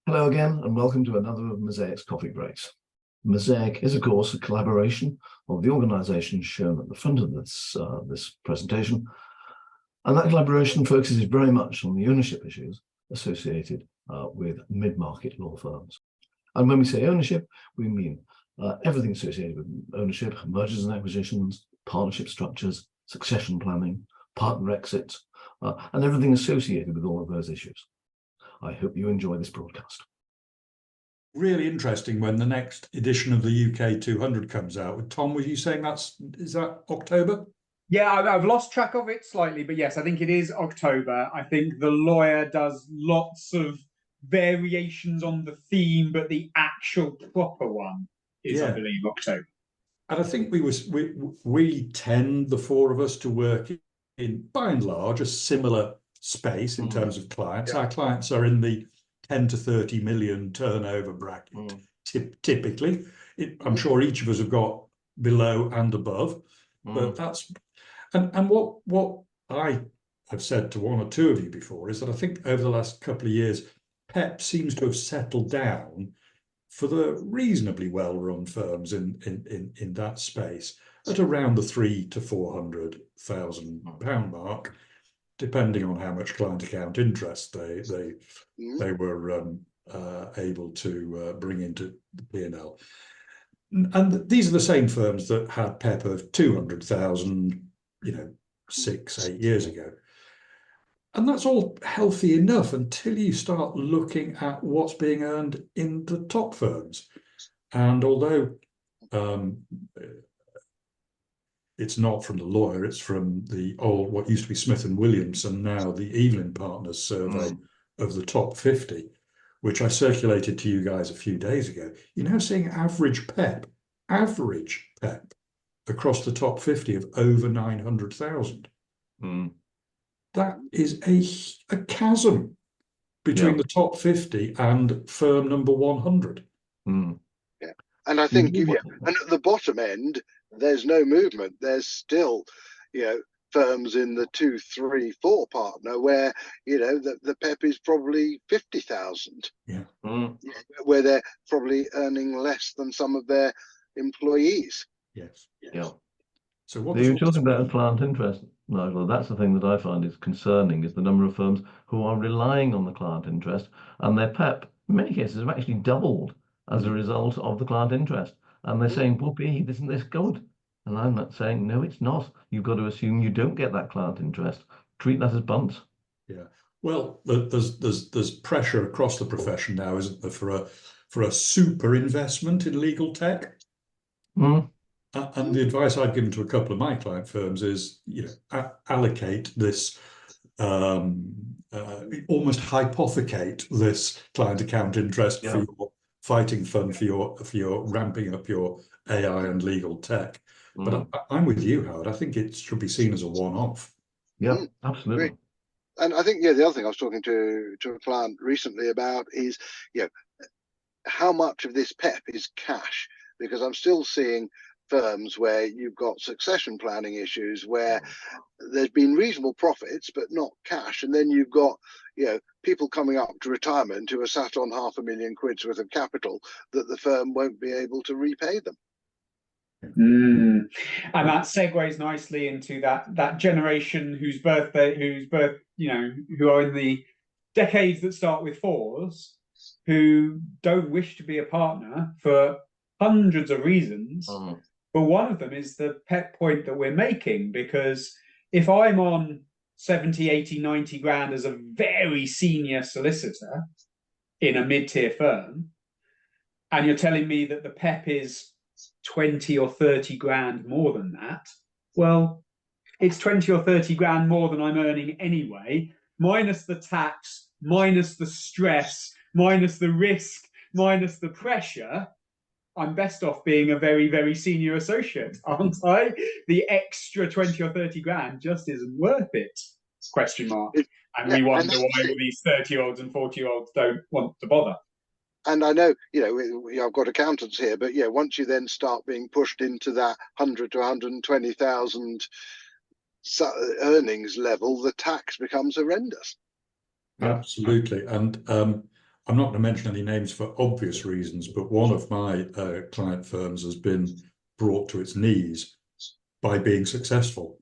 Hello again, and welcome to another of Mosaic's coffee breaks. Mosaic is, of course, a collaboration of the organisations shown at the front of this presentation, and that collaboration focuses very much on the ownership issues associated with mid-market law firms. And when we say ownership, we mean everything associated with ownership, mergers and acquisitions, partnership structures, succession planning, partner exits, and everything associated with all of those issues. I hope you enjoy this broadcast. Really interesting when the next edition of the UK 200 comes out. Tom, were you saying is that October? Yeah, I've lost track of it slightly, but yes, I think it is October. I think the lawyer does lots of variations on the theme, but the actual proper one is, I believe, October. And I think we tend, the four of us, to work in, by and large, a similar space in terms of clients. Our clients are in the 10 to 30 million turnover bracket, typically. I'm sure each of us have got below and above, but that's, and what I have said to one or two of you before is that I think over the last couple of years, PEP seems to have settled down for the reasonably well-run firms in that space at around the £300,000 to £400,000 mark, depending on how much client account interest they were able to bring into the P&L. And these are the same firms that had PEP of 200,000, 6-8 years ago. And that's all healthy enough until you start looking at what's being earned in the top firms. And although it's not from the lawyer, it's from the old, what used to be Smith and Williamson, now the Evelyn Partners survey of the top 50, which I circulated to you guys a few days ago. You're now seeing average PEP across the top 50 of over 900,000. That is a chasm between the top 50 and firm number 100. Yeah, and I think and at the bottom end, there's no movement. There's still, firms in the 2, 3, 4 partner where the PEP is probably 50,000. Where they're probably earning less than some of their employees. So you're talking about client interest, Nigel. That's the thing that I find is concerning, is the number of firms who are relying on the client interest, and their PEP in many cases have actually doubled as a result of the client interest. And they're saying, whoopee, isn't this good? And I'm not saying, no, it's not. You've got to assume you don't get that client interest. Treat that as bumps. Well, there's pressure across the profession now, isn't there, for a super investment in legal tech? And the advice I've given to a couple of my client firms is, allocate this, almost hypothecate this client account interest for your fighting fund, for your ramping up your AI and legal tech. But I'm with you, Howard. I think it should be seen as a one-off. Yeah, absolutely. And I think, the other thing I was talking to a client recently about is, how much of this PEP is cash? Because I'm still seeing firms where you've got succession planning issues where there's been reasonable profits but not cash, and then you've got people coming up to retirement who are sat on £500,000 worth of capital that the firm won't be able to repay them. And that segues nicely into that generation who are in the decades that start with 4s, who don't wish to be a partner for hundreds of reasons. But one of them is the PEP point that we're making, because if I'm on 70, 80, 90 grand as a very senior solicitor in a mid-tier firm, and you're telling me that the PEP is 20 or 30 grand more than that, well, it's 20 or 30 grand more than I'm earning anyway, minus the tax, minus the stress, minus the risk, minus the pressure. I'm best off being a very, very senior associate, aren't I? The extra 20 or 30 grand just isn't worth it, ? And we wonder why all these 30-year-olds and 40-year-olds don't want to bother. And I know, I've got accountants here, but once you then start being pushed into that 100 to 120,000 earnings level, the tax becomes horrendous. Absolutely. And I'm not going to mention any names for obvious reasons, but one of my client firms has been brought to its knees by being successful.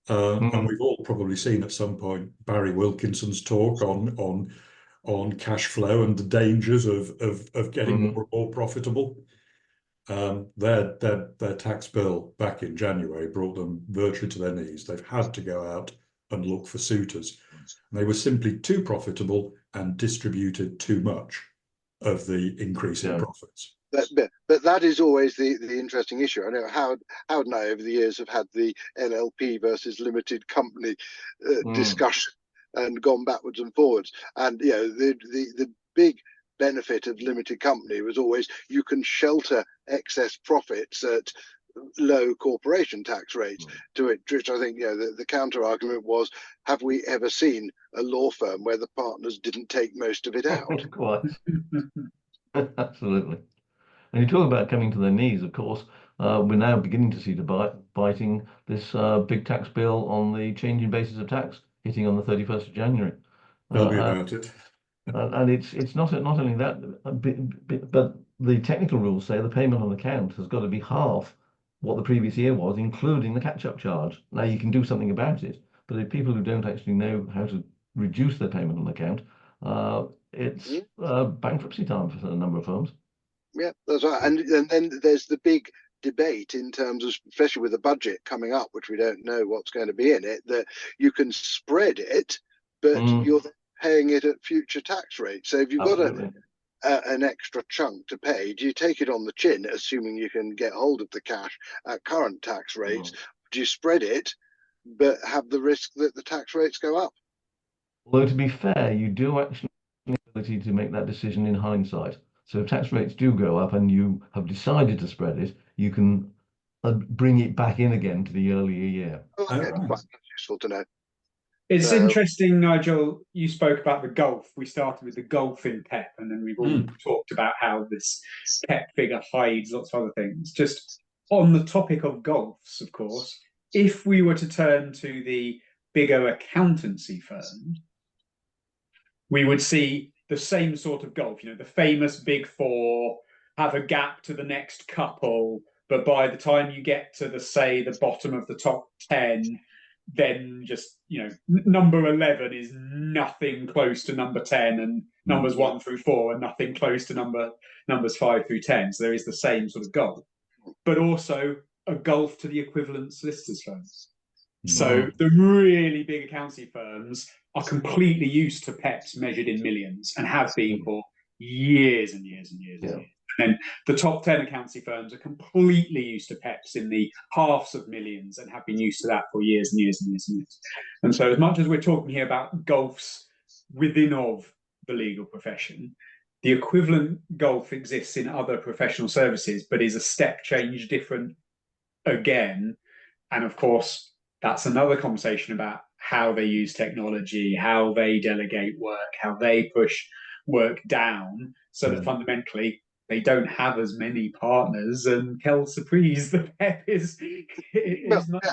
And we've all probably seen at some point Barry Wilkinson's talk on cash flow and the dangers of getting more and more profitable. Their tax bill back in January brought them virtually to their knees. They've had to go out and look for suitors. They were simply too profitable and distributed too much of the increase in profits. But that is always the interesting issue. I know Howard and I over the years have had the LLP versus limited company discussion and gone backwards and forwards. And you know, the big benefit of limited company was always you can shelter excess profits at low corporation tax rates to it, which I think, you know, the counter argument was, have we ever seen a law firm where the partners didn't take most of it out? Quite. Absolutely. And you talk about coming to their knees, of course. We're now beginning to see the biting this big tax bill on the changing basis of tax hitting on the 31st of January. Tell me about it. And it's not only that, but the technical rules say the payment on account has got to be half what the previous year was, including the catch-up charge. Now you can do something about it, but if people who don't actually know how to reduce their payment on account, it's bankruptcy time for a number of firms. Yeah, that's right. And then there's the big debate in terms of, especially with the budget coming up, which we don't know what's going to be in it, that you can spread it, but you're paying it at future tax rates. So if you've got an extra chunk to pay, do you take it on the chin, assuming you can get hold of the cash at current tax rates? Do you spread it, but have the risk that the tax rates go up? Although to be fair, you do actually have the ability to make that decision in hindsight. So if tax rates do go up and you have decided to spread it, you can bring it back in again to the earlier year. Okay, that's useful to know. It's interesting, Nigel, you spoke about the Gulf. We started with the Gulf in PEP, and then we've all talked about how this PEP figure hides lots of other things. Just on the topic of Gulfs, of course, if we were to turn to the bigger accountancy firms, we would see the same sort of Gulf. You know, the famous big four have a gap to the next couple, but by the time you get to the bottom of the top 10, then just, you know, number 11 is nothing close to number 10, and numbers 1 through 4 are nothing close to numbers 5 through 10. So there is the same sort of gulf, but also a gulf to the equivalent solicitors firms. So the really big accountancy firms are completely used to PEPs measured in millions and have been for years and years and years and years. And the top 10 accountancy firms are completely used to PEPs in the halves of millions and have been used to that for years and years and years and years. And so as much as we're talking here about gulfs within of the legal profession, the equivalent gulf exists in other professional services, but is a step change different again. And of course, that's another conversation about how they use technology, how they delegate work, how they push work down, so that fundamentally they don't have as many partners, and quelle surprise, the PEP is not.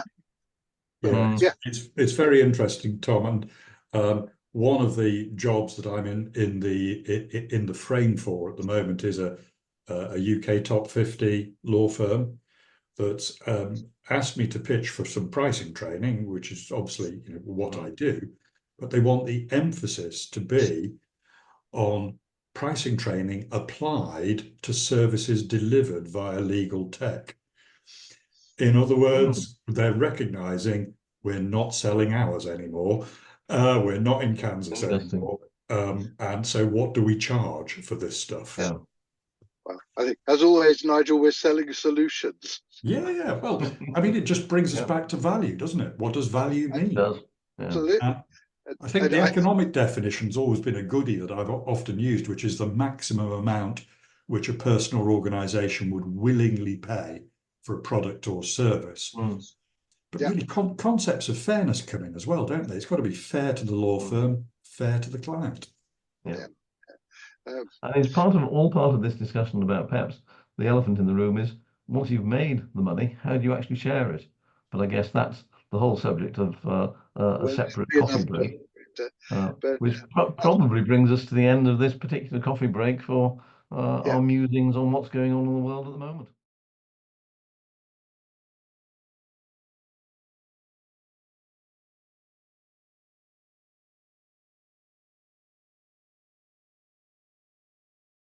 It's very interesting, Tom, and one of the jobs that I'm in the frame for at the moment is a UK top 50 law firm that's asked me to pitch for some pricing training, which is obviously, you know, what I do, but they want the emphasis to be on pricing training applied to services delivered via legal tech. In other words, they're recognizing we're not selling hours anymore. We're not in Kansas anymore. And so what do we charge for this stuff? Well, I think, as always, Nigel, we're selling solutions. Yeah. Well, I mean, it just brings us back to value, doesn't it? What does value mean? It does. Absolutely. I think the economic definition's always been a goodie that I've often used, which is the maximum amount which a person or organization would willingly pay for a product or service. But really, concepts of fairness come in as well, don't they? It's got to be fair to the law firm, fair to the client. And it's all part of this discussion about PEPs. The elephant in the room is, once you've made the money, how do you actually share it? But I guess that's the whole subject of a separate coffee break. but Which probably brings us to the end of this particular coffee break for Yeah. our musings on what's going on in the world at the moment.